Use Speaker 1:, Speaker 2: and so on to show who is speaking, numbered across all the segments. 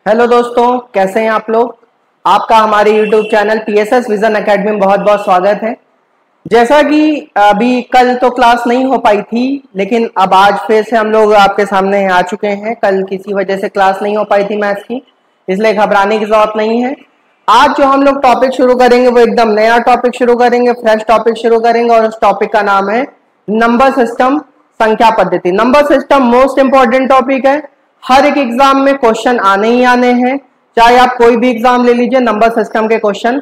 Speaker 1: Hello दोस्तों, कैसे हैं आप लोग। आपका हमारे YouTube channel PSS vision academy में बहुत बहुत स्वागत है। जैसा कि अभी कल तो क्लास नहीं हो पाई थी, लेकिन अब आज फिर से हम लोग आपके सामने आ चुके हैं। कल किसी वजह से क्लास नहीं हो पाई थी मैथ्स की, इसलिए घबराने की जरूरत नहीं है। आज जो हम लोग टॉपिक शुरू करेंगे वो एकदम नया टॉपिक शुरू करेंगे, फ्रेश टॉपिक शुरू करेंगे, और उस टॉपिक का नाम है नंबर सिस्टम, संख्या पद्धति। Number system most important topic है। हर एक एग्जाम में क्वेश्चन आने ही आने हैं, चाहे आप कोई भी एग्जाम ले लीजिए, नंबर सिस्टम के क्वेश्चन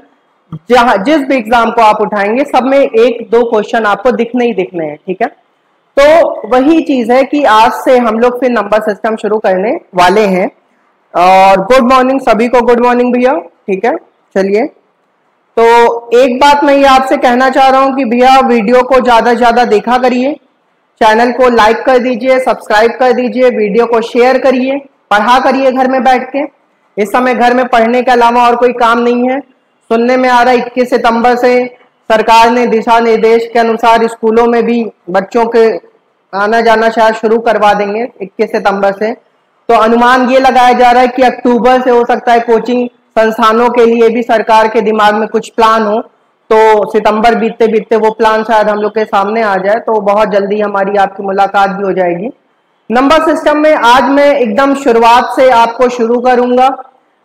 Speaker 1: जिस भी एग्जाम को आप उठाएंगे सब में एक दो क्वेश्चन आपको दिखने ही दिखने हैं। ठीक है, तो वही चीज है कि आज से हम लोग फिर नंबर सिस्टम शुरू करने वाले हैं। और गुड मॉर्निंग सभी को, गुड मॉर्निंग भैया। ठीक है, चलिए। तो एक बात मैं ये आपसे कहना चाह रहा हूं कि भैया वीडियो को ज्यादा से ज्यादा देखा करिए, चैनल को लाइक कर दीजिए, सब्सक्राइब कर दीजिए, वीडियो को शेयर करिए, पढ़ा करिए घर में बैठ के। इस समय घर में पढ़ने के अलावा और कोई काम नहीं है। सुनने में आ रहा है 21 सितंबर से सरकार ने दिशा निर्देश के अनुसार स्कूलों में भी बच्चों के आना जाना शायद शुरू करवा देंगे 21 सितंबर से। तो अनुमान ये लगाया जा रहा है कि अक्टूबर से हो सकता है कोचिंग संस्थानों के लिए भी सरकार के दिमाग में कुछ प्लान हो, तो सितंबर बीतते बीतते वो प्लान शायद हम लोग के सामने आ जाए, तो बहुत जल्दी हमारी आपकी मुलाकात भी हो जाएगी। नंबर सिस्टम में आज मैं एकदम शुरुआत से आपको शुरू करूंगा,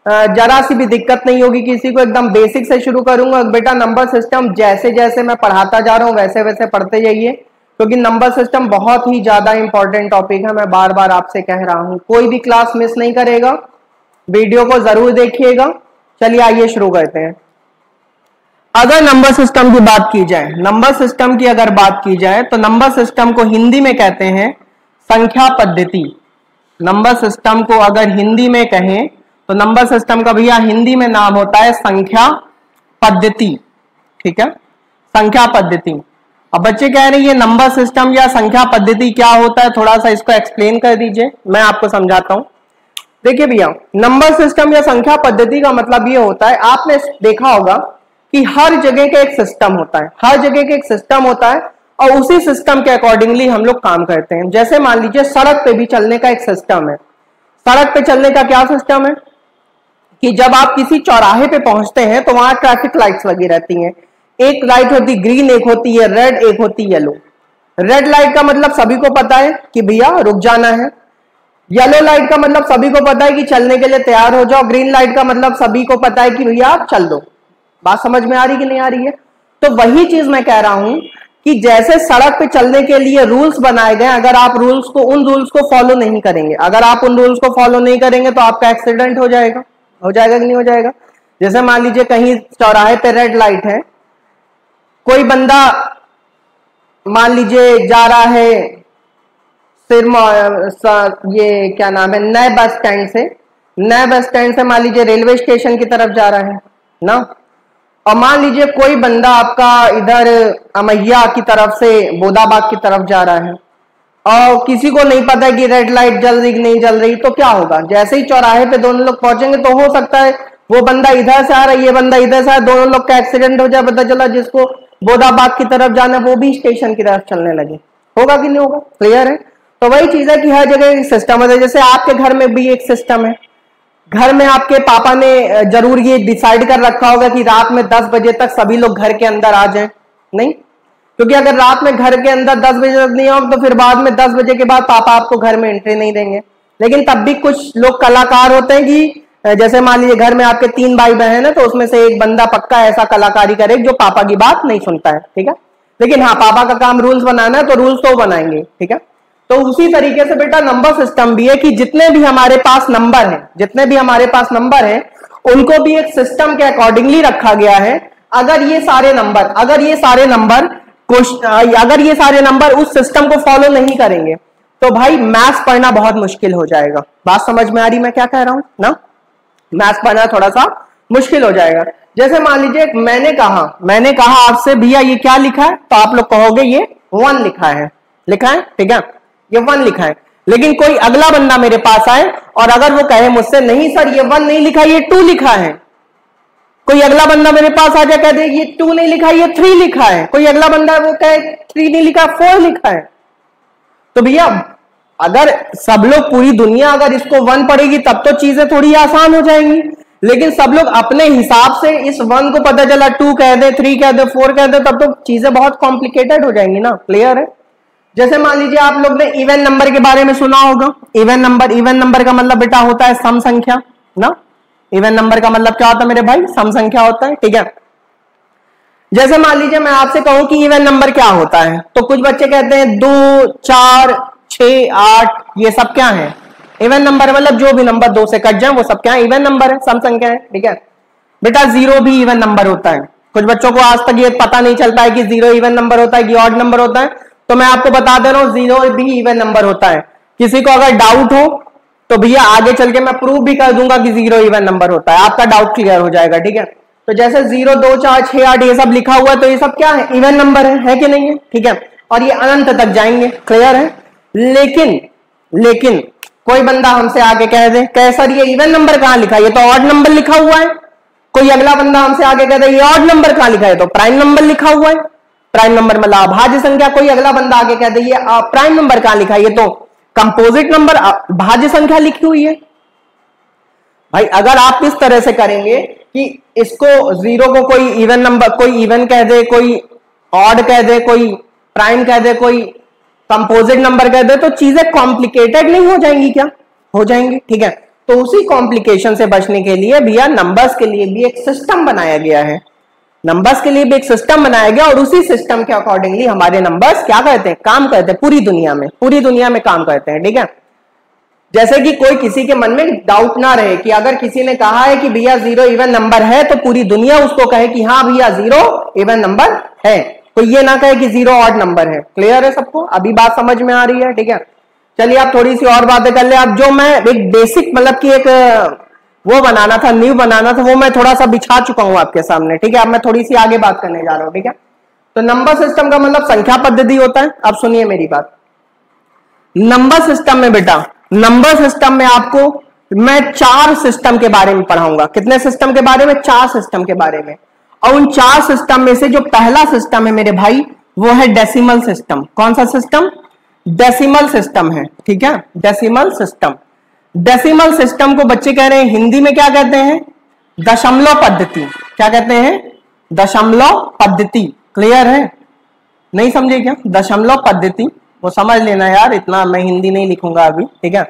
Speaker 1: जरा सी भी दिक्कत नहीं होगी किसी को, एकदम बेसिक से शुरू करूंगा। बेटा नंबर सिस्टम जैसे जैसे मैं पढ़ाता जा रहा हूँ वैसे वैसे पढ़ते जाइए, क्योंकि नंबर सिस्टम बहुत ही ज्यादा इंपॉर्टेंट टॉपिक है। मैं बार बार आपसे कह रहा हूँ, कोई भी क्लास मिस नहीं करेगा, वीडियो को जरूर देखिएगा। चलिए आइए शुरू करते हैं। अगर नंबर सिस्टम की बात की जाए, नंबर सिस्टम की अगर बात की जाए तो नंबर सिस्टम को हिंदी में कहते हैं संख्या पद्धति। नंबर सिस्टम को अगर हिंदी में कहें तो नंबर सिस्टम का भैया हिंदी में नाम होता है संख्या पद्धति। ठीक है, संख्या पद्धति। अब बच्चे कह रहे हैं ये नंबर सिस्टम या संख्या पद्धति क्या होता है, थोड़ा सा इसको एक्सप्लेन कर दीजिए, मैं आपको समझाता हूं। देखिए भैया, नंबर सिस्टम या संख्या पद्धति का मतलब ये होता है, आपने देखा होगा कि हर जगह का एक सिस्टम होता है, हर जगह का एक सिस्टम होता है, और उसी सिस्टम के अकॉर्डिंगली हम लोग काम करते हैं। जैसे मान लीजिए सड़क पे भी चलने का एक सिस्टम है। सड़क पे चलने का क्या सिस्टम है कि जब आप किसी चौराहे पे पहुंचते हैं तो वहां ट्रैफिक लाइट्स लगी रहती हैं। एक लाइट होती ग्रीन, एक होती है रेड, एक होती है येलो। रेड लाइट का मतलब सभी को पता है कि भैया रुक जाना है। येलो लाइट का मतलब सभी को पता है कि चलने के लिए तैयार हो जाओ। ग्रीन लाइट का मतलब सभी को पता है कि भैया आप चल दो। बात समझ में आ रही कि नहीं आ रही है। तो वही चीज मैं कह रहा हूं कि जैसे सड़क पे चलने के लिए रूल्स बनाए गए, अगर आप उन रूल्स को फॉलो नहीं करेंगे, अगर आप उन रूल्स को फॉलो नहीं करेंगे तो आपका एक्सीडेंट हो जाएगा कि नहीं हो जाएगा। जैसे मान लीजिए कहीं चौराहे पे रेड लाइट है, कोई बंदा मान लीजिए जा रहा है ये क्या नाम है, नए बस स्टैंड से मान लीजिए रेलवे स्टेशन की तरफ जा रहा है ना। और मान लीजिए कोई बंदा आपका इधर अमैया की तरफ से बोदाबाग की तरफ जा रहा है, और किसी को नहीं पता कि रेड लाइट जल रही कि नहीं जल रही, तो क्या होगा, जैसे ही चौराहे पे दोनों लोग पहुंचेंगे तो हो सकता है वो बंदा इधर से आ रहा है, ये बंदा इधर से आ रहा है, दोनों लोग का एक्सीडेंट हो जाए। पता चला जिसको बोदाबाग की तरफ जाना है वो भी स्टेशन की तरफ चलने लगे। होगा कि नहीं होगा, क्लियर है। तो वही चीज है कि हर जगह सिस्टम है। जैसे आपके घर में भी एक सिस्टम है। घर में आपके पापा ने जरूर ये डिसाइड कर रखा होगा कि रात में 10 बजे तक सभी लोग घर के अंदर आ जाएं, नहीं, क्योंकि अगर रात में घर के अंदर 10 बजे तक नहीं होगा तो फिर बाद में 10 बजे के बाद पापा आपको घर में एंट्री नहीं देंगे। लेकिन तब भी कुछ लोग कलाकार होते हैं कि जैसे मान लीजिए घर में आपके 3 भाई बहन है, तो उसमें से एक बंदा पक्का ऐसा कलाकारी करे जो पापा की बात नहीं सुनता है। ठीक है, लेकिन हाँ, पापा का काम रूल्स बनाना है तो रूल्स तो बनाएंगे। ठीक है, तो उसी तरीके से बेटा नंबर सिस्टम भी है कि जितने भी हमारे पास नंबर हैं उनको भी एक सिस्टम के अकॉर्डिंगली रखा गया है। अगर ये सारे नंबर उस सिस्टम को फॉलो नहीं करेंगे तो भाई मैथ्स पढ़ना बहुत मुश्किल हो जाएगा। बात समझ में आ रही मैं क्या कह रहा हूं ना, मैथ्स पढ़ना थोड़ा सा मुश्किल हो जाएगा। जैसे मान लीजिए मैंने कहा आपसे भैया ये क्या लिखा है, तो आप लोग कहोगे ये 1 लिखा है। ठीक है, ये 1 लिखा है। लेकिन कोई अगला बंदा मेरे पास आए और अगर वो कहे मुझसे नहीं सर ये 1 नहीं लिखा, ये 2 लिखा है। कोई अगला बंदा मेरे पास आ जाए कह दे ये 2 नहीं लिखा, ये 3 लिखा है। कोई अगला बंदा वो कहे 3 नहीं लिखा, 4 लिखा है। तो भैया अगर सब लोग, पूरी दुनिया अगर इसको 1 पढ़ेगी तब तो चीजें थोड़ी आसान हो जाएंगी, लेकिन सब लोग अपने हिसाब से इस 1 को पता चला 2 कह दे, 3 कह दे, 4 कह दे, तब तो चीजें बहुत कॉम्प्लिकेटेड हो जाएंगी ना। क्लियर है? जैसे मान लीजिए आप लोग ने इवन नंबर के बारे में सुना होगा। इवन नंबर का मतलब बेटा होता है सम संख्या ना। इवन नंबर का मतलब क्या होता है मेरे भाई? सम संख्या होता है। ठीक है, जैसे मान लीजिए मैं आपसे कहूं कि इवन नंबर क्या होता है, तो कुछ बच्चे कहते हैं 2, 4, 6, 8, ये सब क्या है? Even number. मतलब जो भी नंबर 2 से कट जाए वो सब क्या है? इवन नंबर है, सम संख्या है। ठीक है बेटा, 0 भी इवन नंबर होता है। कुछ बच्चों को आज तक ये पता नहीं चलता है कि 0 इवन नंबर होता है कि ऑड नंबर होता है, तो मैं आपको बता दे रहा हूं 0 भी इवन नंबर होता है। किसी को अगर डाउट हो तो भैया आगे चल के मैं प्रूव भी कर दूंगा कि 0 इवन नंबर होता है, आपका डाउट क्लियर हो जाएगा। ठीक है, तो जैसे 0, 2, 4, 6, 8 ये सब लिखा हुआ है, तो ये सब क्या है? इवन नंबर है कि नहीं है? ठीक है, और ये अनंत तक जाएंगे। क्लियर है? लेकिन कोई बंदा हमसे आगे कह दे कह सर ये इवन नंबर कहां लिखा है, ये तो ऑड नंबर लिखा हुआ है। कोई अगला बंदा हमसे आगे कह दे ये ऑड नंबर कहां लिखा है, तो प्राइम नंबर लिखा हुआ है। प्राइम नंबर मतलब अभाज्य संख्या। कोई अगला बंदा आगे कह दे ये प्राइम नंबर कहां लिखा है, ये तो कंपोजिट नंबर भाज्य संख्या लिखी हुई है। भाई अगर आप इस तरह से करेंगे कि इसको 0 को कोई इवन नंबर, कोई इवन कह दे, कोई ऑड कह दे, कोई प्राइम कह दे, कोई कंपोजिट नंबर कह दे, तो चीजें कॉम्प्लिकेटेड नहीं हो जाएंगी क्या? हो जाएंगी। ठीक है, तो उसी कॉम्प्लिकेशन से बचने के लिए भैया नंबर्स के लिए भी एक सिस्टम बनाया गया है। नंबर्स के लिए भी एक सिस्टम बनाया गया और उसी सिस्टम के अकॉर्डिंगली हमारे नंबर्स क्या करते हैं? काम करते हैं। पूरी दुनिया में काम करते हैं। ठीक है, जैसे कि कोई किसी के मन में डाउट ना रहे कि अगर किसी ने कहा है कि भैया 0 इवन नंबर है, तो पूरी दुनिया उसको कहे कि हाँ भैया 0 इवन नंबर है, तो ये ना कहे कि 0 ऑड नंबर है। क्लियर है सबको? अभी बात समझ में आ रही है? ठीक है, चलिए आप थोड़ी सी और बातें कर ले। अब जो मैं एक बेसिक मतलब कि एक वो बनाना था, न्यू बनाना था, वो मैं थोड़ा सा बिछा चुका हूं आपके सामने। ठीक है, अब मैं थोड़ी सी आगे बात करने जा रहा हूं। ठीक है, तो नंबर सिस्टम का मतलब संख्या पद्धति होता है। अब सुनिए मेरी बात। नंबर सिस्टम में बेटा, नंबर सिस्टम में आपको मैं 4 सिस्टम के बारे में पढ़ाऊंगा। कितने सिस्टम के बारे में? 4 सिस्टम के बारे में। और उन 4 सिस्टम में से जो पहला सिस्टम है मेरे भाई, वो है डेसिमल सिस्टम। कौन सा सिस्टम? डेसिमल सिस्टम है। ठीक है, डेसिमल सिस्टम। डेसिमल सिस्टम को बच्चे कह रहे हैं हिंदी में क्या कहते हैं? दशमलव पद्धति। क्या कहते हैं? दशमलव पद्धति। क्लियर है? नहीं समझे क्या? दशमलव पद्धति वो समझ लेना यार, इतना मैं हिंदी नहीं लिखूंगा अभी। ठीक है,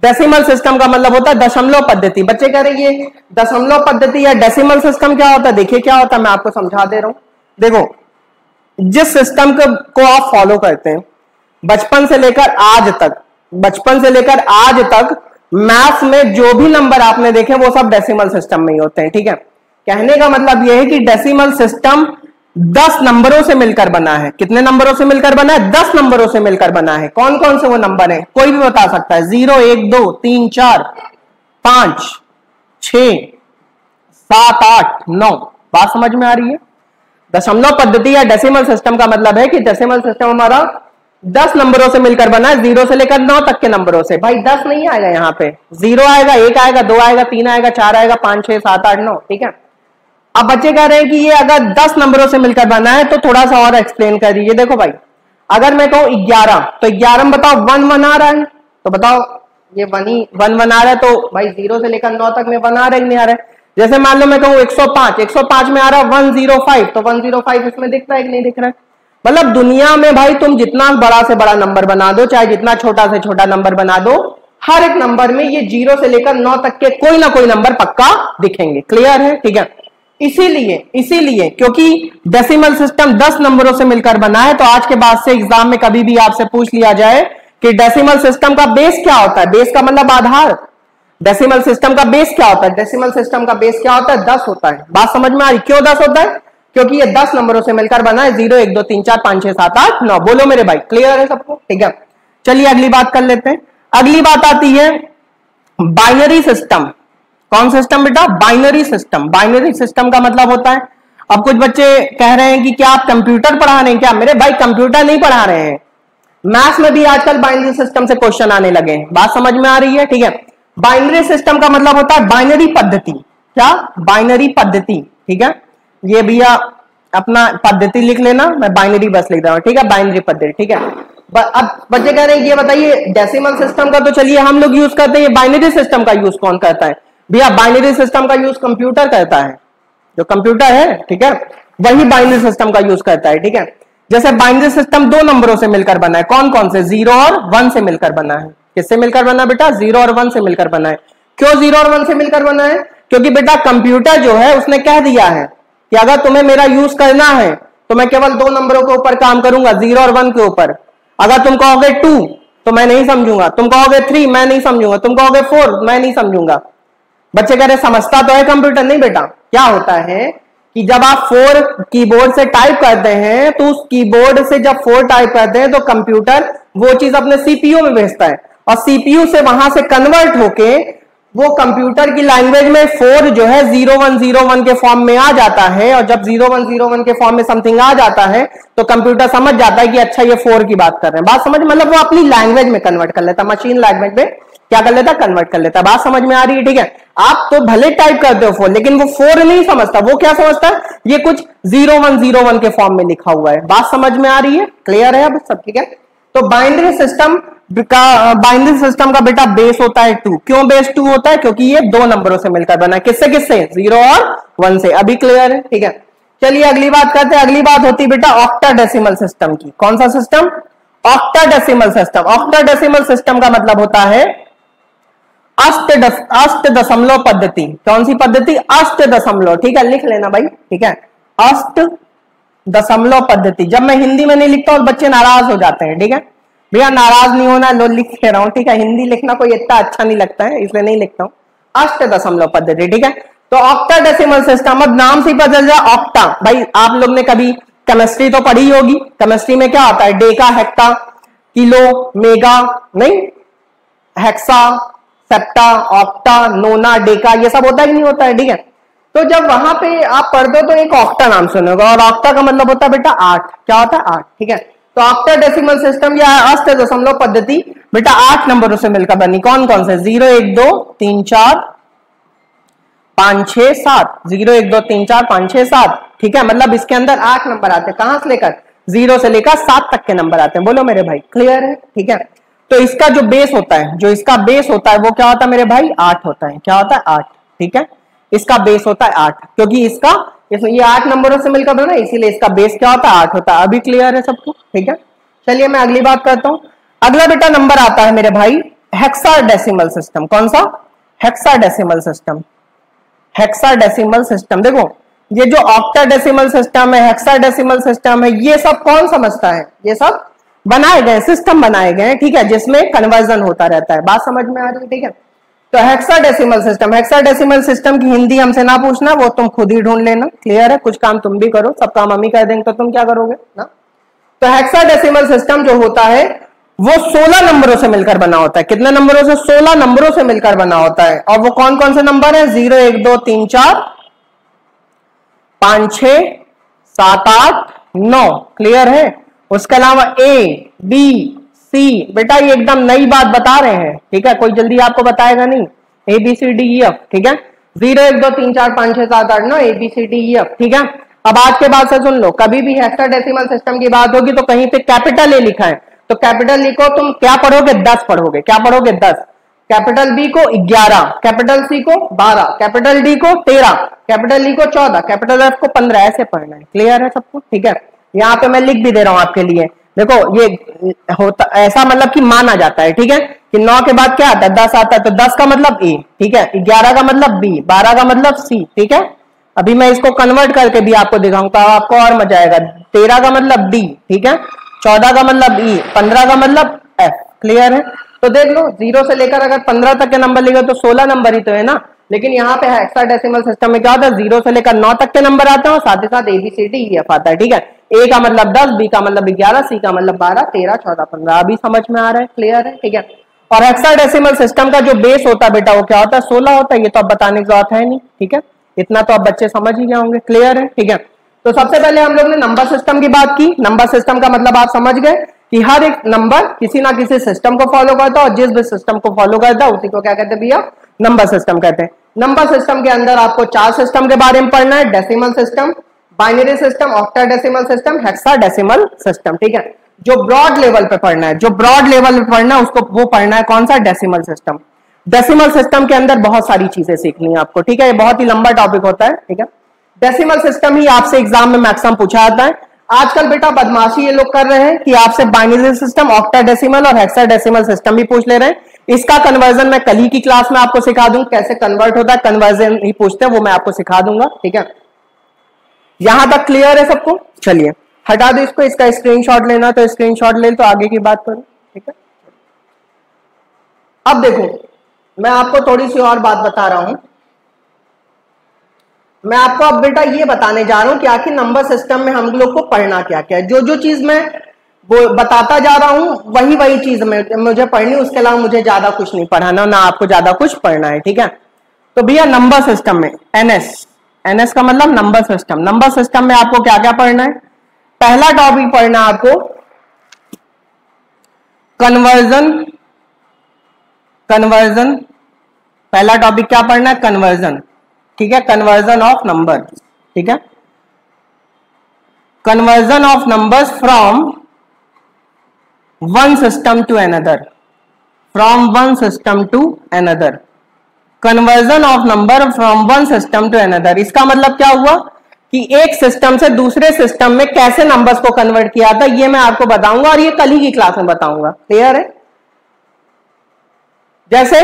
Speaker 1: डेसिमल सिस्टम का मतलब होता है दशमलव पद्धति। बच्चे कह रहे हैं ये दशमलव पद्धति या डेसिमल सिस्टम क्या होता है? देखिए क्या होता है, मैं आपको समझा दे रहा हूं। देखो, जिस सिस्टम को आप फॉलो करते हैं बचपन से लेकर आज तक मैथ्स में जो भी नंबर आपने देखे वो सब डेसिमल सिस्टम में ही होते हैं। ठीक है, कहने का मतलब यह है कि डेसिमल सिस्टम 10 नंबरों से मिलकर बना है। कितने नंबरों से मिलकर बना है? 10 नंबरों से मिलकर बना है। कौन कौन से वो नंबर है? कोई भी बता सकता है। 0, 1, 2, 3, 4, 5, 6, 7, 8, 9। बात समझ में आ रही है? दशमलव पद्धति या डेसिमल सिस्टम का मतलब है कि डेसिमल सिस्टम हमारा 10 नंबरों से मिलकर बना है, 0 से लेकर 9 तक के नंबरों से। भाई 10 नहीं आएगा यहाँ पे, 0 आएगा, 1 आएगा, 2 आएगा, 3 आएगा, 4 आएगा, 5, 6, 7, 8, 9। ठीक है, अब बच्चे कह रहे हैं कि ये अगर 10 नंबरों से मिलकर बना है तो थोड़ा सा और एक्सप्लेन कर दीजिए। देखो भाई, अगर मैं कहूं 11, तो 11 में बताओ 1 1 आ रहा है, तो बताओ ये 1 1 आ रहा है, तो भाई 0 से लेकर 9 तक में 1 आ रहा है कि नहीं आ रहा है? जैसे मान लो मैं कहूं 105 में आ रहा है 105, तो 105 इसमें दिख रहा है कि नहीं दिख रहा है? मतलब दुनिया में भाई तुम जितना बड़ा से बड़ा नंबर बना दो, चाहे जितना छोटा से छोटा नंबर बना दो, हर एक नंबर में ये 0 से लेकर 9 तक के कोई ना कोई नंबर पक्का दिखेंगे। क्लियर है? ठीक है, इसीलिए क्योंकि डेसिमल सिस्टम 10 नंबरों से मिलकर बना है, तो आज के बाद से एग्जाम में कभी भी आपसे पूछ लिया जाए कि डेसिमल सिस्टम का बेस क्या होता है, बेस का मतलब आधार, डेसिमल सिस्टम का बेस क्या होता है? डेसिमल सिस्टम का बेस क्या होता है? 10 होता है। बात समझ में आ रही? क्यों 10 होता है? क्योंकि ये 10 नंबरों से मिलकर बना है। 0 1 2 3 4 5 6 7 8 9। बोलो मेरे भाई, क्लियर है सबको? ठीक है, चलिए अगली बात कर लेते हैं। अगली बात आती है बाइनरी सिस्टम। कौन सिस्टम बेटा? Binary system. बाइनरी सिस्टम का मतलब होता है, अब कुछ बच्चे कह रहे हैं कि क्या आप कंप्यूटर पढ़ा रहे हैं क्या? मेरे भाई कंप्यूटर नहीं पढ़ा रहे हैं, मैथ्स में भी आजकल बाइनरी सिस्टम से क्वेश्चन आने लगे हैं। बात समझ में आ रही है? ठीक है, बाइनरी सिस्टम का मतलब होता है बाइनरी पद्धति। क्या? बाइनरी पद्धति। ठीक है, ये भैया अपना पद्धति लिख लेना, मैं बाइनरी बस लिख रहा हूं। ठीक है, बाइनरी पद्धति। ठीक है, अब बच्चे कह रहे हैं ये बताइए डेसिमल सिस्टम का तो चलिए हम लोग यूज करते हैं, बाइनरी सिस्टम का यूज कौन करता है भैया? बाइनरी सिस्टम का यूज कंप्यूटर करता है, जो कंप्यूटर है, ठीक है, वही बाइनरी सिस्टम का यूज करता है, ठीक है। जैसे बाइनरी सिस्टम दो नंबरों से मिलकर बना है, कौन कौन से? 0 और 1 से मिलकर बना है। किससे मिलकर बना बेटा? 0 और 1 से मिलकर बना है। क्यों 0 और 1 से मिलकर बना है? क्योंकि बेटा कंप्यूटर जो है उसने कह दिया है कि अगर तुम्हें मेरा यूज करना है तो मैं केवल दो नंबरों के ऊपर काम करूंगा, 0 और 1 के ऊपर। अगर तुम कहोगे 2 तो मैं नहीं समझूंगा, तुम कहोगे 3 मैं नहीं समझूंगा, तुम कहोगे 4 मैं नहीं समझूंगा। बच्चे कह रहे समझता तो है कंप्यूटर? नहीं बेटा, क्या होता है कि जब आप 4 कीबोर्ड से टाइप करते हैं तो उस कीबोर्ड से जब 4 टाइप करते हैं तो कंप्यूटर वो चीज अपने सीपीयू में भेजता है और सीपीयू से वहां से कन्वर्ट होके वो कंप्यूटर की लैंग्वेज में 4 जो है 0101 के फॉर्म में आ जाता है। और जब 0101 के फॉर्म में समथिंग आ जाता है तो कंप्यूटर समझ जाता है कि अच्छा ये 4 की बात कर रहे हैं। बात समझ, मतलब वो अपनी लैंग्वेज में कन्वर्ट कर लेता, मशीन लैंग्वेज में क्या कर लेता? कन्वर्ट कर लेता। बात समझ में आ रही है? ठीक है। आप तो भले टाइप करते हो 4 लेकिन वो 4 नहीं समझता, वो क्या समझता है? ये कुछ 0101 के फॉर्म में लिखा हुआ है। बात समझ में आ रही है? क्लियर है अब सब? ठीक है। तो बाइनरी सिस्टम का बेटा बेस होता है 2। क्यों बेस 2 होता है? क्योंकि ये दो नंबरों से मिलकर बना है। किससे किससे? 0 और 1 से। अभी क्लियर है? ठीक है। चलिए अगली बात करते हैं। अगली बात होती है बेटा ऑक्टाडेसिमल सिस्टम की। कौन सा system? Octadecimal system. Octadecimal system का मतलब होता है अष्ट दशमलव पद्धति। कौन सी पद्धति? अष्ट दशमलव। ठीक है, लिख लेना भाई। ठीक है, अष्ट दशमलव पद्धति। जब मैं हिंदी में नहीं लिखता और बच्चे नाराज हो जाते हैं, ठीक है भैया, नाराज नहीं होना, लो लिख ले रहा हूं, ठीक है। हिंदी लिखना कोई इतना अच्छा नहीं लगता है इसलिए नहीं लिखता हूं। अष्ट दशमलव पद्धति, ठीक है। तो ऑक्टाडेसिमल सिस्टम, अब नाम से पता चल जाए ऑक्टा। भाई आप लोग ने कभी केमिस्ट्री तो पढ़ी होगी। केमिस्ट्री में क्या आता है? डेका, हेक्टा, किलो, मेगा, नहीं, हेक्सा, सेप्टा, ऑक्टा, नोना, डेका, ये सब होता है कि नहीं होता है? ठीक है। तो जब वहां पे आप पढ़ते हो तो एक ऑक्टा नाम सुनोगे और ऑक्टा का मतलब होता है बेटा 8। क्या होता है? 8। ठीक है। तो ऑक्टाडेसिमल सिस्टम या अष्ट दशमलव पद्धति बेटा 8 नंबरों से मिलकर बनी। कौन कौन से? 0 1 2 3 4 5 6 7। 0 1 2 3 4 5 6 7। ठीक है, मतलब इसके अंदर 8 नंबर आते हैं। कहां से लेकर? 0 से लेकर 7 तक के नंबर आते हैं। बोलो मेरे भाई, क्लियर है? ठीक है। तो इसका जो बेस होता है, जो इसका बेस होता है वो क्या होता है मेरे भाई? 8 होता है। क्या होता है? 8। ठीक है, इसका बेस होता है 8 क्योंकि ये 8 नंबरों से मिलकर बना, इसीलिए इसका बेस क्या होता है? 8 होता है। अभी क्लियर है सबको? ठीक है। चलिए मैं अगली बात करता हूं। अगला बेटा नंबर आता है मेरे भाई हेक्साडेसिमल सिस्टम। कौन सा? Hexadecimal system. हेक्साडेसिमल सिस्टम, देखो ये जो ऑक्टाडेसिमल सिस्टम है, हेक्साडेसिमल सिस्टम है, ये सब कौन समझता है? ये सब बनाए गए सिस्टम बनाए गए, ठीक है, जिसमें कन्वर्जन होता रहता है। बात समझ में आ रही है? ठीक है। तो हेक्साडेसिमल सिस्टम, हेक्साडेसिमल सिस्टम की हिंदी हमसे ना पूछना, वो तुम खुद ही ढूंढ लेना। क्लियर है? कुछ काम तुम भी करो, सब काम हम ही कर देंगे तो तुम क्या करोगे ना। तो हेक्साडेसिमल सिस्टम जो होता है वो 16 नंबरों से मिलकर बना होता है। कितने नंबरों से? 16 नंबरों से मिलकर बना होता है। और वो कौन कौन से नंबर है? 0 1 2 3 4 5 6 7 8 9। क्लियर है? उसके अलावा A B C, बेटा ये एकदम नई बात बता रहे हैं, ठीक है, कोई जल्दी आपको बताएगा नहीं। A B C D E F, ठीक है। 0 1 2 3 4 5 6 7 8 9 A B C D E F, ठीक है। अब आज के बाद से सुन लो, कभी भी हेक्साडेसिमल सिस्टम की बात होगी तो कहीं पे कैपिटल ए लिखा है तो कैपिटल लिखो। तुम क्या पढ़ोगे? 10 पढ़ोगे। क्या पढ़ोगे? 10। कैपिटल बी को 11, कैपिटल सी को 12, कैपिटल डी को 13, कैपिटल ई को 14, कैपिटल एफ को 15, ऐसे पढ़ना है। क्लियर है सबको? ठीक है। यहाँ पे मैं लिख भी दे रहा हूं आपके लिए। देखो ये होता ऐसा, मतलब कि माना जाता है, ठीक है, कि 9 के बाद क्या आता है? 10 आता है। तो 10 का मतलब ए, ठीक है, 11 का मतलब बी, 12 का मतलब सी, ठीक है। अभी मैं इसको कन्वर्ट करके भी आपको दिखाऊंगा, आपको और मजा आएगा। 13 का मतलब डी, ठीक है, 14 का मतलब ई, 15 का मतलब एफ। क्लियर है? तो देख लो 0 से लेकर अगर 15 तक के नंबर लिखे तो 16 नंबर ही तो है ना। लेकिन यहाँ पे हेक्साडेसिमल सिस्टम में क्या होता है? 0 से लेकर 9 तक के नंबर आते हैं और साथ ही साथ ABCDEF आता है, ठीक है। ए का मतलब 10, बी का मतलब 11, सी का मतलब 12, 13, 14, 15। अभी समझ में आ रहा है? क्लियर है? ठीक है। और हेक्साडेसिमल सिस्टम का जो बेस होता है बेटा वो क्या होता है? 16 होता है। ये तो अब बताने की जरूरत है नहीं, ठीक है, इतना तो अब बच्चे समझ ही गए होंगे। क्लियर है? ठीक है। तो सबसे पहले हम लोग ने नंबर सिस्टम की बात की। नंबर सिस्टम का मतलब आप समझ गए कि हर एक नंबर किसी ना किसी सिस्टम को फॉलो करता है और जिस भी सिस्टम को फॉलो करता है उसी को क्या कहते हैं भैया? नंबर सिस्टम कहते हैं। नंबर सिस्टम के अंदर आपको 4 सिस्टम के बारे में पढ़ना है। Decimal system, binary system, octadecimal system, hexadecimal system, ठीक है। जो ब्रॉड लेवल पे पढ़ना है, जो ब्रॉड लेवल पे पढ़ना है उसको वो पढ़ना है कौन सा, डेसिमल सिस्टम। डेसिमल सिस्टम के अंदर बहुत सारी चीजें सीखनी है आपको, ठीक है, ये बहुत ही लंबा टॉपिक होता है, ठीक है। डेसिमल सिस्टम ही आपसे एग्जाम में मैक्सिमम पूछा जाता है। आजकल बेटा बदमाशी ये लोग कर रहे हैं कि आपसे बाइनरी सिस्टम, ऑक्टाडेसिमल और हेक्साडेसिमल सिस्टम भी पूछ ले रहे हैं। इसका कन्वर्जन मैं कल ही की क्लास में आपको सिखा दूं, कैसे कन्वर्ट होता है, कन्वर्जन ही पूछते हैं, वो मैं आपको सिखा दूंगा, ठीक है। यहां तक क्लियर है सबको? चलिए हटा दो इसको, इसका स्क्रीनशॉट लेना तो स्क्रीनशॉट ले तो आगे की बात करूं, ठीक है। अब देखो मैं आपको थोड़ी सी और बात बता रहा हूं। मैं आपको अब बेटा ये बताने जा रहा हूं कि आखिर नंबर सिस्टम में हम लोग को पढ़ना क्या क्या है। जो जो चीज मैं वो बताता जा रहा हूं वही वही चीज मुझे पढ़नी, उसके अलावा मुझे ज्यादा कुछ नहीं पढ़ाना, ना आपको ज्यादा कुछ पढ़ना है, ठीक है। तो भैया नंबर सिस्टम में एनएस का मतलब नंबर सिस्टम। नंबर सिस्टम में आपको क्या क्या पढ़ना है? पहला टॉपिक पढ़ना है आपको कन्वर्जन। पहला टॉपिक क्या पढ़ना है? कन्वर्जन, ठीक है। कन्वर्जन ऑफ नंबर, ठीक है। Conversion of numbers from one system to another, from one system to another. Conversion of number from one system to another, इसका मतलब क्या हुआ कि एक सिस्टम से दूसरे सिस्टम में कैसे नंबर्स को कन्वर्ट किया था, ये मैं आपको बताऊंगा और ये कल ही की क्लास में बताऊंगा। क्लियर है? जैसे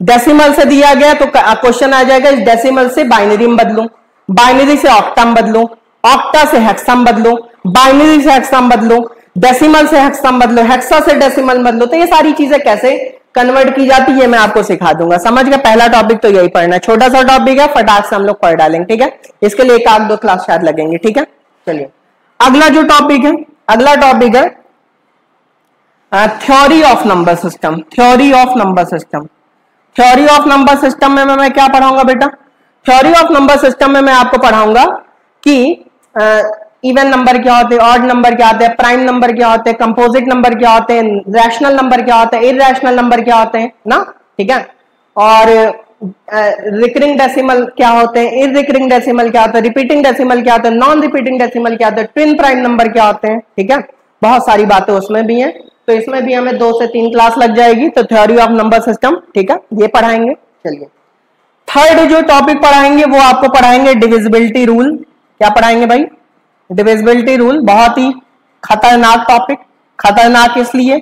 Speaker 1: डेसिमल से दिया गया तो क्वेश्चन आ जाएगा इस डेसिमल से बाइनरी में बदलूं, बाइनरी से ऑक्टा में बदलूं, ऑक्टा से हेक्सा में बदलूं, बाइनरी से हेक्सा में बदलूं, डेसिमल से हेक्सा में बदलूं, हेक्सा से डेसिमल में बदलूं। तो ये सारी चीजें कैसे कन्वर्ट की जाती है मैं आपको सिखा दूंगा। समझ गए? पहला टॉपिक तो यही पढ़ना है, छोटा सा टॉपिक है, फटाक से हम लोग पढ़ डालेंगे, ठीक है। इसके लिए एक आध दो क्लास शायद लगेंगे, ठीक है। चलिए अगला जो टॉपिक है, अगला टॉपिक है theory of number system. Theory of number system, theory of number system में मैं क्या पढ़ाऊंगा बेटा? थ्योरी ऑफ नंबर सिस्टम में मैं आपको पढ़ाऊंगा कि इवन नंबर क्या होते हैं, ऑड नंबर क्या होते हैं, प्राइम नंबर क्या होते हैं, कंपोजिट नंबर क्या होते हैं, रैशनल नंबर क्या होते हैं, इरैशनल नंबर क्या होते हैं ना, ठीक है। और रिकरिंग डेसिमल क्या होते हैं, इररिकरिंग डेसिमल क्या होता है, रिपीटिंग डेसिमल क्या होता है, नॉन रिपीटिंग डेसिमल क्या होता है, ट्विन प्राइम नंबर क्या होते हैं, ठीक है। बहुत सारी बातें उसमें भी हैं, तो इसमें भी हमें 2 से 3 क्लास लग जाएगी। तो थ्योरी ऑफ नंबर सिस्टम, ठीक है, ये पढ़ाएंगे। चलिए थर्ड जो टॉपिक पढ़ाएंगे वो आपको पढ़ाएंगे डिविजिबिलिटी रूल। क्या पढ़ाएंगे भाई? Divisibility rule. बहुत ही खतरनाक टॉपिक। खतरनाक इसलिए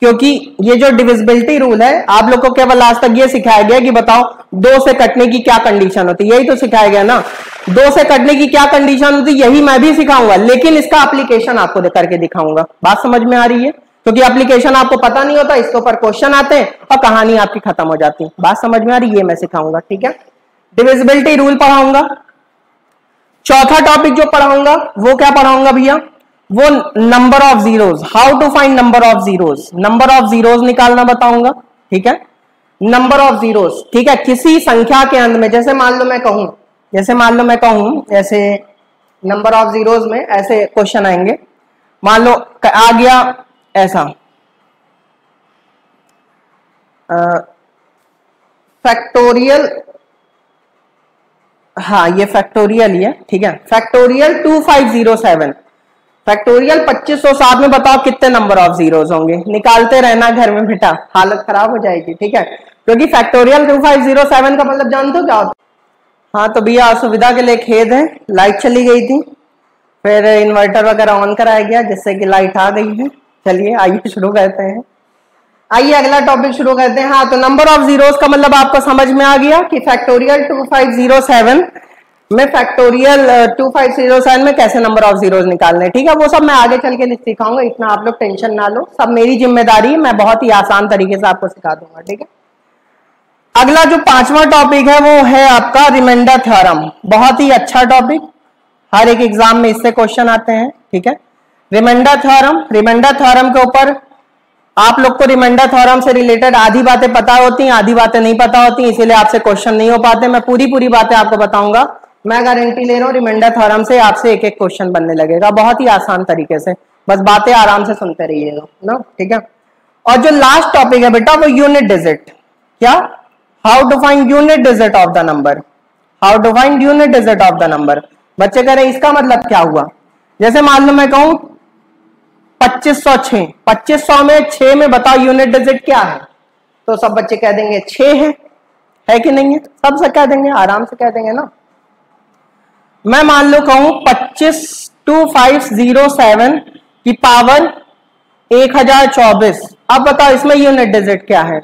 Speaker 1: क्योंकि ये जो डिविजिबिलिटी रूल है आप लोग को केवल आज तक ये सिखाया गया कि बताओ 2 से कटने की क्या कंडीशन होती है, यही तो सिखाया गया ना। 2 से कटने की क्या कंडीशन होती है यही मैं भी सिखाऊंगा, लेकिन इसका एप्लीकेशन आपको करके दिखाऊंगा। बात समझ में आ रही है? क्योंकि एप्लीकेशन आपको पता नहीं होता, इसके ऊपर क्वेश्चन आते हैं और कहानी आपकी खत्म हो जाती है। बात समझ में आ रही है? ये मैं सिखाऊंगा, ठीक है। डिविजिबिलिटी रूल पढ़ाऊंगा। चौथा टॉपिक जो पढ़ाऊंगा वो क्या पढ़ाऊंगा भैया? वो number of zeros, how to find number of zeros. Number of zeros निकालना बताऊंगा, ठीक है। नंबर ऑफ जीरोस, ठीक है, किसी संख्या के अंत में, जैसे मान लो मैं कहूं, ऐसे नंबर ऑफ जीरोस में ऐसे क्वेश्चन आएंगे। मान लो आ गया ऐसा फैक्टोरियल, हाँ ये फैक्टोरियल ही है, ठीक है। फैक्टोरियल 2507, फैक्टोरियल 2507 में बताओ कितने नंबर ऑफ जीरोस होंगे? निकालते रहना घर में बेटा, हालत खराब हो जाएगी, ठीक है। क्योंकि फैक्टोरियल 2507 का मतलब जानते हो क्या होता है? हाँ तो भैया असुविधा के लिए खेद है, लाइट चली गई थी, फिर इन्वर्टर वगैरह ऑन कराया गया जिससे कि लाइट आ गई है। चलिए आइए शुरू करते हैं, आइए अगला टॉपिक शुरू करते हैं। हाँ तो नंबर ऑफ जीरोस का मतलब आपको समझ में आ गया कि फैक्टोरियल 2507 में, फैक्टोरियल 2507 में कैसे नंबर ऑफ जीरोस निकालने, ठीक है। वो सब मैं आगे चल के सिखाऊंगा, इतना आप लोग टेंशन ना लो, सब मेरी जिम्मेदारी है, मैं बहुत ही आसान तरीके से आपको सिखा दूंगा, ठीक है। अगला जो 5वां टॉपिक है वो है आपका रिमाइंडर थ्योरम। बहुत ही अच्छा टॉपिक, हर एक एग्जाम में इससे क्वेश्चन आते हैं, ठीक है। रिमाइंडर थ्योरम, रिमाइंडर थ्योरम के ऊपर आप लोग को रिमाइंडर थ्योरम से रिलेटेड आधी बातें पता होती हैं, आधी बातें नहीं पता होती, इसीलिए आपसे क्वेश्चन नहीं हो पाते। मैं पूरी बातें आपको बताऊंगा, मैं गारंटी ले रहा हूँ रिमाइंडर थ्योरम से आपसे एक क्वेश्चन बनने लगेगा, बहुत ही आसान तरीके से, बस बातें आराम से सुनते रहिएगा ना, ठीक है। और जो लास्ट टॉपिक है बेटा वो यूनिट डिजिट। क्या? How to find unit digit of the number, how to find unit digit of the number. बच्चे कह रहे हैं इसका मतलब क्या हुआ? जैसे मान लो मैं कहूं 2506, 2500 में 6 में बताओ यूनिट डिजिट क्या है? तो सब बच्चे कह देंगे 6 है कि नहीं है? सब से कह देंगे, आराम से कह देंगे ना। मैं मान लो कहूं 25,2507 की पावर 1024। अब बताओ इसमें यूनिट डिजिट क्या है?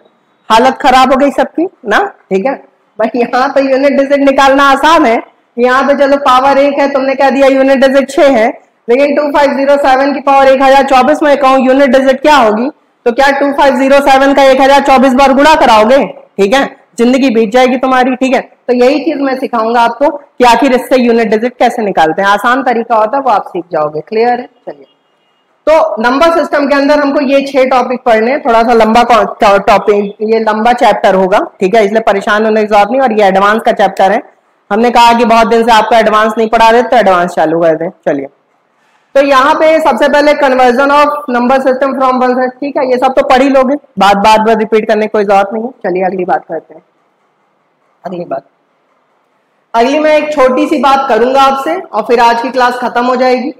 Speaker 1: हालत खराब हो गई सबकी ना, ठीक है भाई। यहाँ तो यूनिट डिजिट निकालना आसान है, यहाँ पे चलो पावर 1 है, तुमने कह दिया यूनिट डिजिट 6 है, लेकिन 2507 की पावर 1024 में कहूं यूनिट डिजिट क्या होगी, तो क्या 2507 का 1024 बार गुणा कराओगे? ठीक है, जिंदगी बीत जाएगी तुम्हारी। ठीक है, तो यही चीज मैं सिखाऊंगा आपको कि आखिर इससे यूनिट डिजिट कैसे निकालते हैं। आसान तरीका होता है, वो आप सीख जाओगे। क्लियर है? चलिए, तो नंबर सिस्टम के अंदर हमको ये 6 टॉपिक पढ़ने, थोड़ा सा लंबा टॉपिक, ये लंबा चैप्टर होगा, ठीक है, इसलिए परेशान होने की जरूरत नहीं। और ये एडवांस का चैप्टर है, हमने कहा कि बहुत दिन से आपको एडवांस नहीं पढ़ा रहे, तो एडवांस चालू कर दें। चलिए, तो यहाँ पे सबसे पहले conversion of number system from one से, ठीक है, ये सब तो पढ़ ही लोगे, बात बार रिपीट करने की कोई जरूरत नहीं है। चलिए अगली बात करते हैं। अगली मैं एक छोटी सी बात करूंगा आपसे, और फिर आज की क्लास खत्म हो जाएगी,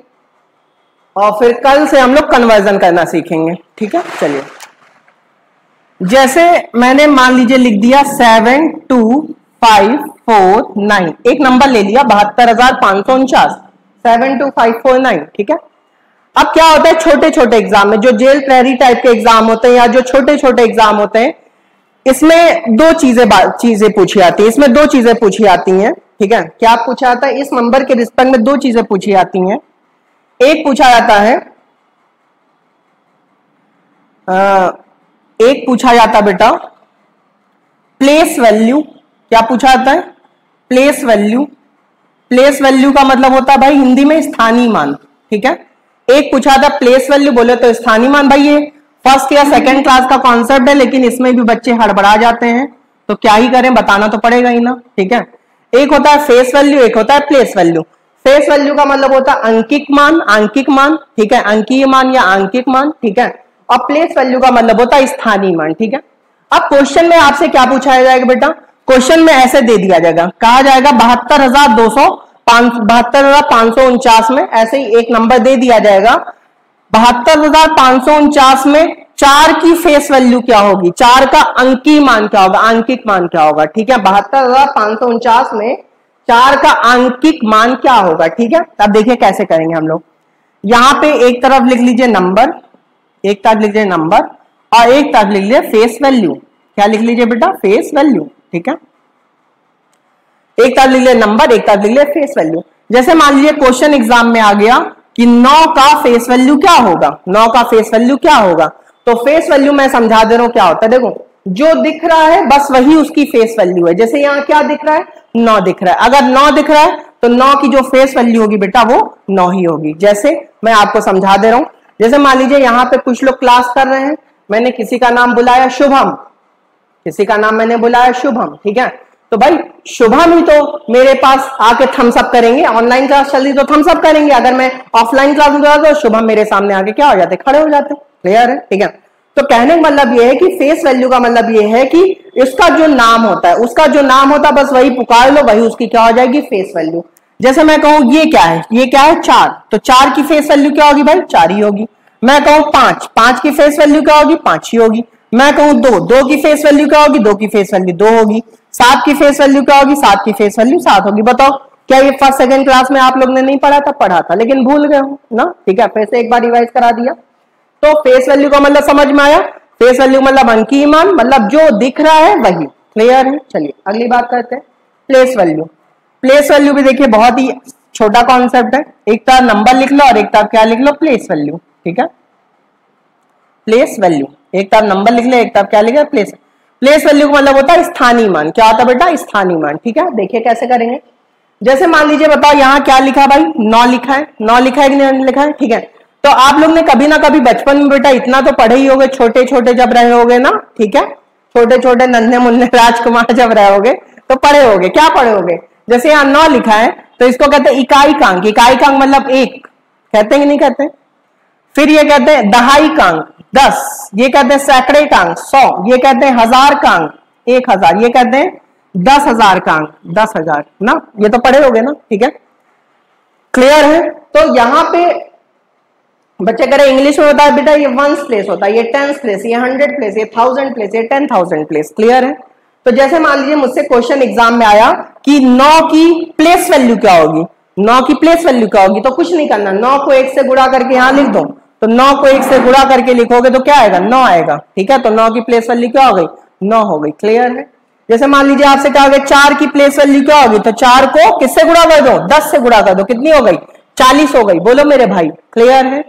Speaker 1: और फिर कल से हम लोग कन्वर्जन करना सीखेंगे। ठीक है, चलिए, जैसे मैंने मान लीजिए लिख दिया 72549, एक नंबर ले लिया 72,549, 72549, ठीक है। अब क्या होता है छोटे छोटे एग्जाम में, जो जेल प्रहरी टाइप के एग्जाम होते हैं या जो छोटे छोटे एग्जाम होते हैं, इसमें दो चीजें पूछी आती है, इसमें 2 चीजें पूछी आती हैं। ठीक है, क्या पूछा जाता है? इस नंबर के रिस्पेक्ट में 2 चीजें पूछी आती हैं। एक पूछा जाता है बेटा प्लेस वैल्यू। क्या पूछा जाता है? Place value. प्लेस वैल्यू का मतलब होता है भाई हिंदी में स्थानीय मान। ठीक है, एक पूछा था प्लेस वैल्यू, बोले तो स्थानीय मान। भाई ये फर्स्ट या सेकंड क्लास का कॉन्सेप्ट है, लेकिन इसमें भी बच्चे हड़बड़ा जाते हैं, तो क्या ही करें, बताना तो पड़ेगा ही ना। ठीक है, एक होता है फेस वैल्यू, एक होता है प्लेस वैल्यू। फेस वैल्यू का मतलब होता है अंकिक मान, अंकिक मान, ठीक है, अंकीय मान या अंकिक मान। ठीक है, और प्लेस वैल्यू का मतलब होता है स्थानीय मान। ठीक है, अब क्वेश्चन में आपसे क्या पूछा जाएगा बेटा? क्वेश्चन में ऐसे दे दिया जाएगा, कहा जाएगा 72,549 में ऐसे ही एक नंबर दे दिया जाएगा, 72,549 में 4 की फेस वैल्यू क्या होगी, 4 का अंकीय मान क्या होगा, आंकिक मान क्या होगा। ठीक है, 72,549 में 4 का आंकिक मान क्या होगा। ठीक है, अब देखिए कैसे करेंगे हम लोग। यहां पे एक तरफ लिख लीजिए नंबर, एक तरफ लिख लीजिए नंबर, और एक तरफ लिख लीजिए फेस वैल्यू। क्या लिख लीजिए बेटा? Face value. ठीक है, एक तरफ लिख लीजिए नंबर, एक तरफ लिख लीजिए फेस वैल्यू। जैसे मान लीजिए क्वेश्चन एग्जाम में आ गया कि 9 का फेस वैल्यू क्या होगा, 9 का फेस वैल्यू क्या होगा, तो फेस वैल्यू मैं समझा दे रहा हूं क्या होता है। देखो, जो दिख रहा है बस वही उसकी फेस वैल्यू है। जैसे यहाँ क्या दिख रहा है? 9 दिख रहा है। अगर 9 दिख रहा है तो 9 की जो फेस वैल्यू होगी बेटा वो 9 ही होगी। जैसे मैं आपको समझा दे रहा हूं, जैसे मान लीजिए यहाँ पे कुछ लोग क्लास कर रहे हैं, मैंने किसी का नाम बुलाया शुभम, किसी का नाम मैंने बुलाया शुभम। ठीक है, तो भाई शुभम ही तो मेरे पास आके थम्स अप करेंगे। ऑनलाइन क्लास चल रही तो थम्स अप करेंगे, अगर मैं ऑफलाइन क्लास में तो शुभम मेरे सामने आके क्या हो जाते? खड़े हो जाते। क्लियर है? ठीक है, तो कहने का मतलब ये है कि फेस वैल्यू का मतलब ये है कि इसका जो नाम होता है, उसका जो नाम होता है बस वही पुकार लो, वही उसकी क्या हो जाएगी? Face value. जैसे मैं कहूं ये क्या है? ये क्या है? 4, तो 4 की फेस वैल्यू क्या होगी भाई? 4 ही होगी। मैं कहूं 5, 5 की फेस वैल्यू क्या होगी? 5 ही होगी। मैं कहूं 2, 2 की फेस वैल्यू क्या होगी? 2 की फेस वैल्यू 2 होगी। 7 की फेस वैल्यू क्या होगी? 7 की फेस वैल्यू 7 होगी। बताओ क्या ये फर्स्ट सेकंड क्लास में आप लोग ने नहीं पढ़ा था? पढ़ा था, लेकिन भूल गए हो ना। ठीक है, फिर से एक बार रिवाइज करा दिया। तो फेस वैल्यू का मतलब समझ में आया? फेस वैल्यू मतलब अंकीय मान, मतलब जो दिख रहा है वही। क्लियर है? चलिए अगली बात करते हैं, प्लेस वैल्यू। प्लेस वैल्यू भी देखिए बहुत ही छोटा कॉन्सेप्ट है, एक तरफ नंबर लिख लो और एक तरफ क्या लिख लो? Place value. ठीक है, प्लेस वैल्यू, एक तरफ नंबर लिख ले, एक तरफ क्या लिखे? प्लेस। प्लेस वैल्यू का मतलब होता है स्थानीय मान। क्या होता है बेटा? स्थानीय मान। ठीक है, देखिए कैसे करेंगे। जैसे मान लीजिए बताओ यहाँ क्या लिखा है भाई? 9 लिखा है। 9 लिखा है कि नहीं लिखा है? ठीक है, तो आप लोग ने कभी ना कभी बचपन में बेटा इतना तो पढ़े ही होगे, छोटे छोटे जब रहे होगे ना। ठीक है, छोटे छोटे नन्हे मुन्ने राजकुमार जब रहे होगे तो पढ़े होगे। क्या पढ़े होगे? जैसे यहाँ 9 लिखा है तो इसको कहते हैं इकाईकांक। इकाईकांक मतलब 1, कहते हैं कि नहीं कहते? फिर ये कहते हैं दहाईकांक 10, ये कहते हैं सैकड़ेकांक 100, ये कहते हैं हजारकांक 1000, ये कहते हैं 10,000 कांक 10,000 ना। ये तो पढ़े होगे ना। ठीक है, क्लियर है? तो यहाँ पे बच्चे कह रहे इंग्लिश में होता है बेटा ये वंस प्लेस होता है, ये टेंस प्लेस, ये 100 प्लेस, ये 1000 प्लेस, ये 10,000 प्लेस। क्लियर है? तो जैसे मान लीजिए मुझसे क्वेश्चन एग्जाम में आया कि 9 की प्लेस वैल्यू क्या होगी, 9 की प्लेस वैल्यू क्या होगी, तो कुछ नहीं करना, 9 को 1 से गुणा करके यहां लिख दो। तो 9 को 1 से गुणा करके लिखोगे तो क्या आएगा, 9 आएगा। ठीक है, तो 9 की प्लेस वैल्यू क्या हो गई, 9 हो गई। क्लियर है? जैसे मान लीजिए आपसे कहा गया 4 की प्लेस वैल्यू क्या होगी, तो 4 को किससे गुणा कर दो, 10 से गुणा कर दो, कितनी हो गई, 40 हो गई। बोलो मेरे भाई। क्लियर है?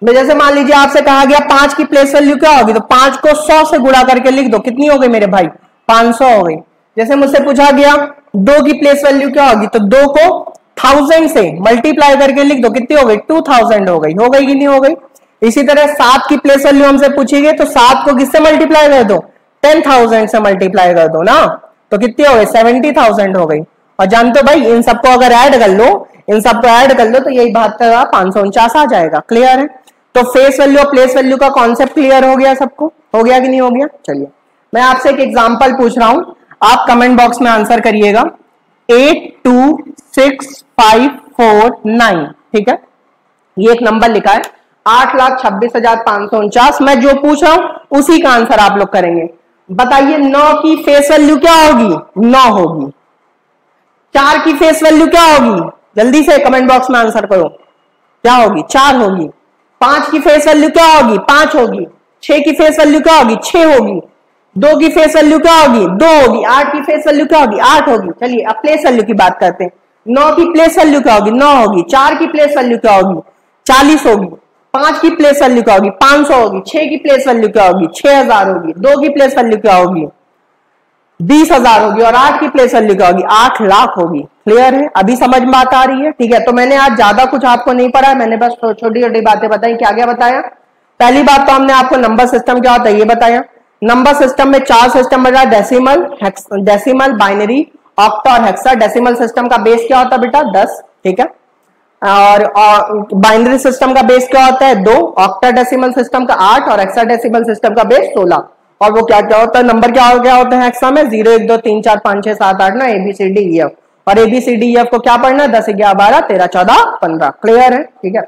Speaker 1: जैसे मान लीजिए आपसे कहा गया 5 की प्लेस वैल्यू क्या होगी, तो 5 को 100 से गुणा करके लिख दो, कितनी हो गई मेरे भाई, 500 हो गई। जैसे मुझसे पूछा गया 2 की प्लेस वैल्यू क्या होगी, तो 2 को 1000 से मल्टीप्लाई करके लिख दो, कितनी हो गई, 2000 हो गई। हो गई कि नहीं हो गई? इसी तरह 7 की प्लेस वैल्यू हमसे पूछी गई, तो 7 को किससे मल्टीप्लाई कर दो, 10,000 से मल्टीप्लाई कर दो ना, तो कितनी हो गई, 70,000 हो गई। और जानते हो भाई इन सबको अगर ऐड कर लो, इन सबको ऐड कर लो तो यही 72,549 आ जाएगा। क्लियर है? तो फेस वैल्यू और प्लेस वैल्यू का कॉन्सेप्ट क्लियर हो गया सबको, हो गया कि नहीं हो गया? चलिए मैं आपसे एक एग्जांपल पूछ रहा हूं, आप कमेंट बॉक्स में आंसर करिएगा। 826,549, ठीक है, ये एक नंबर लिखा है, 8,26,549। मैं जो पूछ रहा हूं उसी का आंसर आप लोग करेंगे। बताइए 9 की फेस वैल्यू क्या होगी, 9 होगी। 4 की फेस वैल्यू क्या होगी, जल्दी से कमेंट बॉक्स में आंसर करो, क्या होगी, 4 होगी। 5 की फेस वैल्यू क्या होगी, 5 होगी। 6 की फेस वैल्यू क्या होगी, 6 होगी। 2 की फेस वैल्यू क्या होगी, 2 होगी। 8 की फेस वैल्यू क्या होगी, 8 होगी। चलिए अब प्लेस वैल्यू की बात करते हैं। 9 की प्लेस वैल्यू क्या होगी, 9 होगी। 4 की प्लेस वैल्यू क्या होगी, 40 होगी। 5 की प्लेस वैल्यू क्या होगी, 500 होगी। 6 की प्लेस वैल्यू क्या होगी, 6000 होगी। 2 की प्लेस वैल्यू क्या होगी, 20,000 होगी। और 8 की प्लेस वैल्यू क्या होगी, 8 लाख होगी। क्लियर है? अभी समझ में बात आ रही है? ठीक है, तो मैंने आज ज्यादा कुछ आपको नहीं पढ़ा, मैंने बस छोटी छोटी बातें बताई। क्या क्या बताया? पहली बात तो हमने आपको नंबर सिस्टम क्या होता है ये बताया। नंबर सिस्टम में 4 सिस्टम बन रहा है, डेसिमल, बाइनरी, ऑक्टा और हेक्सा। डेसिमल सिस्टम का बेस क्या होता है बेटा, 10। ठीक है, और बाइनरी सिस्टम का बेस क्या होता है, 2। ऑक्टा डेसिमल सिस्टम का 8 और हेक्सा डेसिमल सिस्टम का बेस 16। और वो क्या क्या होता है, नंबर क्या होता है हेक्सा में, 0 1 2 3 4 5 6 7 8 9 ABCDEF। और ABCDEF को क्या पढ़ना है, 10 11 12 13 14 15। क्लियर है? ठीक है,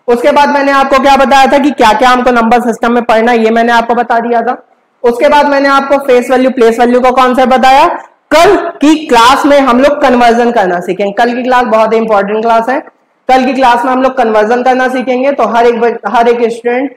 Speaker 1: उसके बाद मैंने आपको क्या बताया था कि क्या क्या हमको नंबर सिस्टम में पढ़ना है, ये मैंने आपको बता दिया था। उसके बाद मैंने आपको फेस वैल्यू प्लेस वैल्यू का कॉन्सेप्ट बताया। कल की क्लास में हम लोग कन्वर्जन करना सीखेंगे। कल की क्लास बहुत ही इंपॉर्टेंट क्लास है। कल की क्लास में हम लोग कन्वर्जन करना सीखेंगे। तो हर एक स्टूडेंट,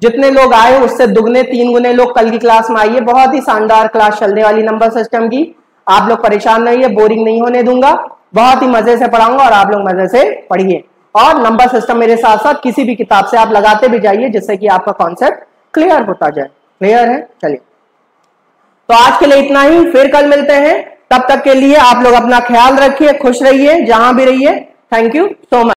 Speaker 1: जितने लोग आए उससे दुगने 3 गुने लोग कल की क्लास में आइए। बहुत ही शानदार क्लास चलने वाली नंबर सिस्टम की। आप लोग परेशान नहीं है, बोरिंग नहीं होने दूंगा, बहुत ही मजे से पढ़ाऊंगा और आप लोग मजे से पढ़िए। और नंबर सिस्टम मेरे साथ साथ किसी भी किताब से आप लगाते भी जाइए, जिससे कि आपका कॉन्सेप्ट क्लियर होता जाए। क्लियर है? चलिए, तो आज के लिए इतना ही, फिर कल मिलते हैं। तब तक के लिए आप लोग अपना ख्याल रखिए, खुश रहिए जहां भी रहिए। Thank you so much.